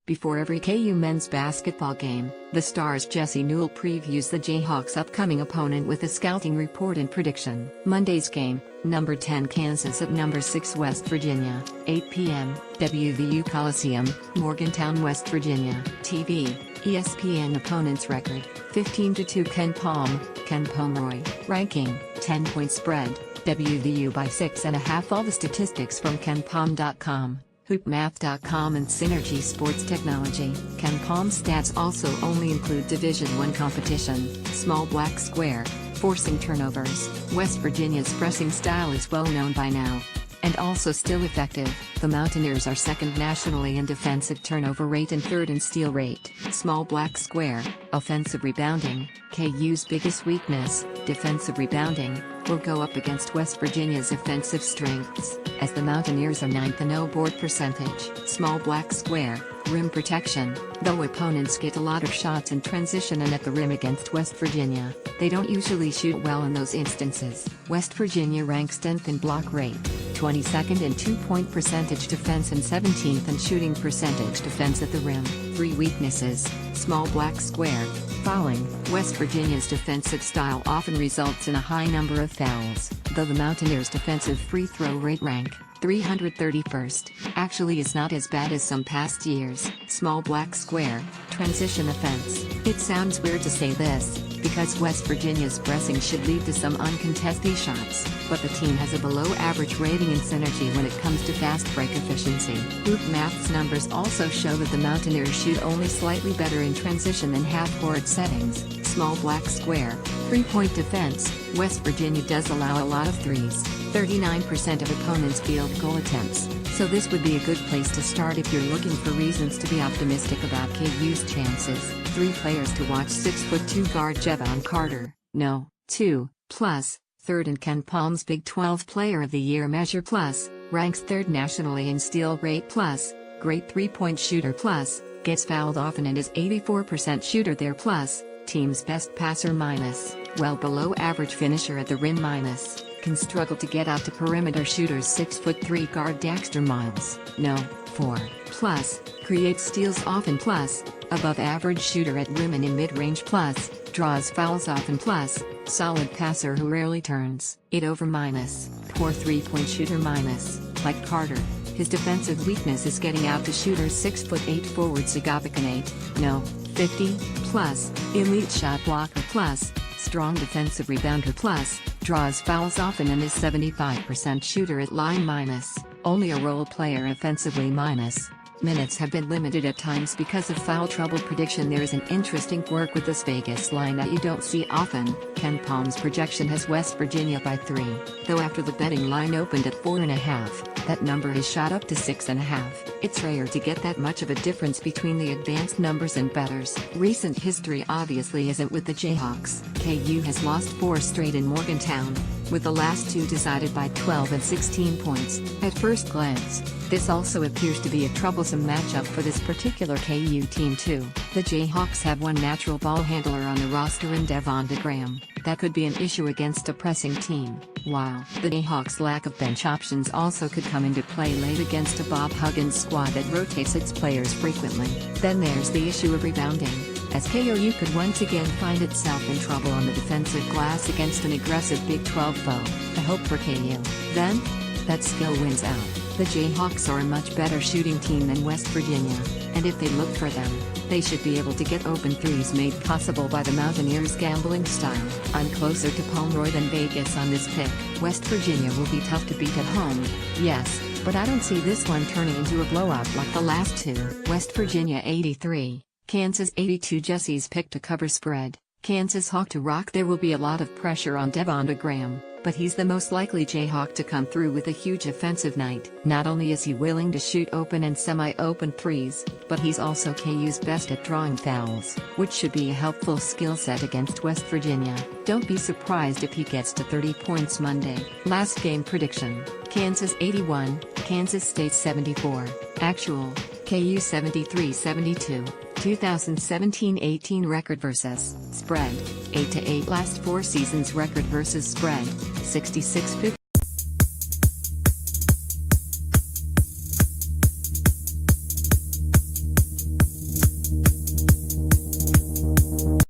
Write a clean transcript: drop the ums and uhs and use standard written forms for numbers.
Before every KU men's basketball game, the Star's Jesse Newell previews the Jayhawks' upcoming opponent with a scouting report and prediction. Monday's game, number 10 Kansas at number 6 West Virginia, 8 p.m., WVU Coliseum, Morgantown, West Virginia. TV, ESPN opponent's record, 15-2 Ken Pomeroy. Ranking, 10-point spread, WVU by 6.5. All the statistics from KenPom.com. HoopMath.com and Synergy Sports Technology. KenPom stats also only include Division I competition, small black square, forcing turnovers. West Virginia's pressing style is well known by now, and also still effective. The Mountaineers are second nationally in defensive turnover rate and third in steal rate. Small black square, offensive rebounding. KU's biggest weakness, defensive rebounding, will go up against West Virginia's offensive strengths, as the Mountaineers are 9th in O-board percentage. Small black square, rim protection. Though opponents get a lot of shots in transition and at the rim against West Virginia, they don't usually shoot well in those instances. West Virginia ranks 10th in block rate, 22nd in 2-point percentage defense and 17th in shooting percentage defense at the rim. 3 weaknesses, small black square, fouling. West Virginia's defensive style often results in a high number of fouls, though the Mountaineers' defensive free throw rate rank 331st, actually is not as bad as some past years. Small black square, transition offense. It sounds weird to say this, because West Virginia's pressing should lead to some uncontested shots, but the team has a below-average rating in synergy when it comes to fast break efficiency. HoopMath's numbers also show that the Mountaineers shoot only slightly better in transition than half-court settings. Small black square, 3-point defense. West Virginia does allow a lot of threes, 39% of opponents' field goal attempts, so this would be a good place to start if you're looking for reasons to be optimistic about KU's chances. 3 players to watch: 6'2" guard Jevon Carter, no, 2, plus, 3rd in KenPom's Big 12 Player of the Year measure plus, ranks 3rd nationally in steal rate plus, great 3-point shooter plus, gets fouled often and is 84% shooter there plus, team's best passer minus, well below average finisher at the rim minus, can struggle to get out to perimeter shooters. 6'3" guard Daxter Miles, no, 4, plus, creates steals often plus, above average shooter at rim and in mid-range plus, draws fouls often plus, solid passer who rarely turns it over minus, poor 3-point shooter minus. Like Carter, his defensive weakness is getting out to shooters. 6'8" forward Zagabikanate, no, 50, plus, elite shot blocker plus, strong defensive rebounder plus, draws fouls often and is 75% shooter at line minus, only a role player offensively minus. Minutes have been limited at times because of foul trouble prediction. There is an interesting quirk with this Vegas line that you don't see often. KenPom's projection has West Virginia by 3, though after the betting line opened at 4.5, that number has shot up to 6.5. It's rare to get that much of a difference between the advanced numbers and bettors. Recent history obviously isn't with the Jayhawks. KU has lost 4 straight in Morgantown, with the last 2 decided by 12 and 16 points. At first glance, this also appears to be a troublesome matchup for this particular KU team too. The Jayhawks have one natural ball handler on the roster in Devonta Graham. That could be an issue against a pressing team, while the Jayhawks' lack of bench options also could come into play late against a Bob Huggins squad that rotates its players frequently. Then there's the issue of rebounding, as KU could once again find itself in trouble on the defensive glass against an aggressive Big 12 foe. The hope for KU, then? That skill wins out. The Jayhawks are a much better shooting team than West Virginia, and if they look for them, they should be able to get open threes made possible by the Mountaineers' gambling style. I'm closer to Pomeroy than Vegas on this pick. West Virginia will be tough to beat at home, yes, but I don't see this one turning into a blowout like the last 2. West Virginia 83, Kansas 82. Jesse's pick to cover spread. Kansas Hawk to rock. There will be a lot of pressure on Devonta Graham, but he's the most likely Jayhawk to come through with a huge offensive night. Not only is he willing to shoot open and semi-open threes, but he's also KU's best at drawing fouls, which should be a helpful skill set against West Virginia. Don't be surprised if he gets to 30 points Monday. Last game prediction: Kansas 81, Kansas State 74. Actual, KU 73-72. 2017-18 record versus spread, 8-8. Last 4 seasons record versus spread, 66-50.